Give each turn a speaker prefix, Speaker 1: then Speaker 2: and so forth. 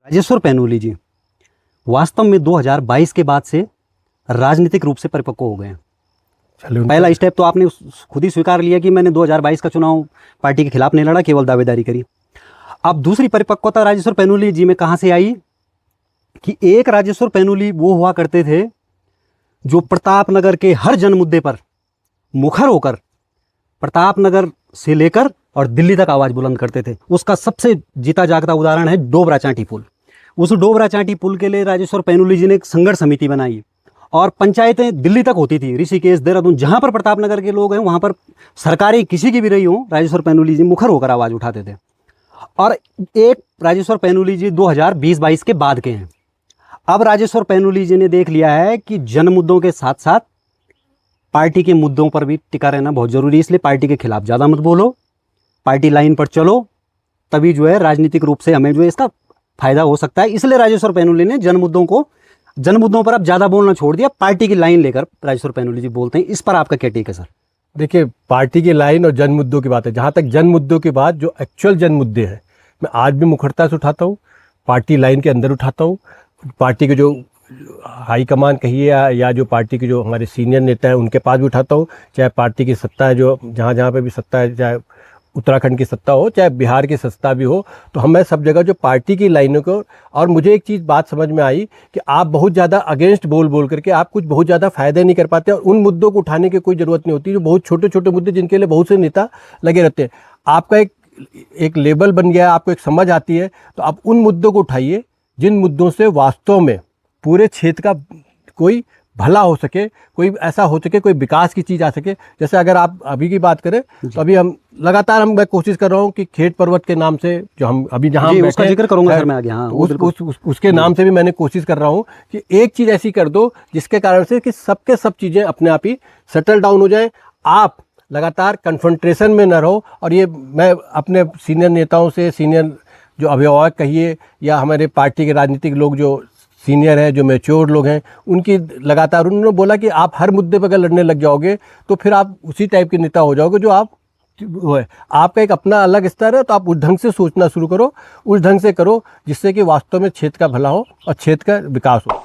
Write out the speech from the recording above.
Speaker 1: राजेश्वर पैनोली जी वास्तव में 2022 के बाद से राजनीतिक रूप से परिपक्व हो गए हैं। पहला स्टेप तो आपने खुद ही स्वीकार लिया कि मैंने 2022 का चुनाव पार्टी के खिलाफ नहीं लड़ा, केवल दावेदारी करी। अब दूसरी परिपक्वता राजेश्वर पैनोली जी में कहाँ से आई कि एक राजेश्वर पैनोली वो हुआ करते थे जो प्रतापनगर के हर जन मुद्दे पर मुखर होकर प्रतापनगर से लेकर और दिल्ली तक आवाज़ बुलंद करते थे। उसका सबसे जीता जागता उदाहरण है डोबरा चांटी पुल। उस डोबरा चांटी पुल के लिए राजेश्वर पैनोली जी ने एक संघर्ष समिति बनाई और पंचायतें दिल्ली तक होती थी, ऋषिकेश, देहरादून, जहाँ पर प्रतापनगर के लोग हैं वहाँ पर सरकारें किसी की भी रही हो, राजेश्वर पैनोली जी मुखर होकर आवाज़ उठाते थे। और एक राजेश्वर पैनोली जी 2020-22 के बाद के हैं। अब राजेश्वर पैनोली जी ने देख लिया है कि जन मुद्दों के साथ साथ पार्टी के मुद्दों पर भी टिका रहना बहुत ज़रूरी है, इसलिए पार्टी के खिलाफ ज़्यादा मत बोलो, पार्टी लाइन पर चलो, तभी जो है राजनीतिक रूप से हमें जो है इसका फायदा हो सकता है। इसलिए राजेश्वर पैनोली ने जन मुद्दों पर अब ज़्यादा बोलना छोड़ दिया, पार्टी की लाइन लेकर राजेश्वर पैनोली जी बोलते हैं। इस पर आपका क्या टेक है सर?
Speaker 2: देखिए, पार्टी की लाइन और जन मुद्दों की बात है। जहाँ तक जन मुद्दों की बात, जो एक्चुअल जन मुद्दे हैं, मैं आज भी मुखरता से उठाता हूँ, पार्टी लाइन के अंदर उठाता हूँ। पार्टी के जो हाईकमान कहिए या जो पार्टी के जो हमारे सीनियर नेता हैं उनके पास भी उठाता हूँ। चाहे पार्टी की सत्ता है, जो जहाँ पे भी सत्ता है, चाहे उत्तराखंड की सत्ता हो, चाहे बिहार की सत्ता भी हो, तो हमें सब जगह जो पार्टी की लाइनों को। और मुझे एक चीज़ बात समझ में आई कि आप बहुत ज़्यादा अगेंस्ट बोल करके आप कुछ बहुत ज़्यादा फ़ायदा नहीं कर पाते और उन मुद्दों को उठाने की कोई ज़रूरत नहीं होती, जो बहुत छोटे छोटे मुद्दे जिनके लिए बहुत से नेता लगे रहते हैं। आपका एक लेवल बन गया है, आपको एक समझ आती है, तो आप उन मुद्दों को उठाइए जिन मुद्दों से वास्तव में पूरे क्षेत्र का कोई भला हो सके, कोई ऐसा हो सके, कोई विकास की चीज़ आ सके। जैसे अगर आप अभी की बात करें तो अभी मैं कोशिश कर रहा हूँ कि खेत पर्वत के नाम से जो हम अभी जहाँ
Speaker 1: उसका जिक्र करूंगा सर मैं आगे। हाँ,
Speaker 2: उसके नाम से भी मैंने कोशिश कर रहा हूँ कि एक चीज़ ऐसी कर दो जिसके कारण से कि सबके सब चीज़ें अपने आप ही सेटल डाउन हो जाए, आप लगातार कन्फ्रंटेशन में न रहो। और ये मैं अपने सीनियर नेताओं से, सीनियर जो अभिभावक कहिए या हमारे पार्टी के राजनीतिक लोग जो सीनियर हैं, जो मैच्योर लोग हैं, उनकी लगातार उन्होंने बोला कि आप हर मुद्दे पर अगर लड़ने लग जाओगे तो फिर आप उसी टाइप के नेता हो जाओगे जो आप वो है। आपका एक अपना अलग स्तर है, तो आप उस ढंग से सोचना शुरू करो, उस ढंग से करो जिससे कि वास्तव में क्षेत्र का भला हो और क्षेत्र का विकास हो।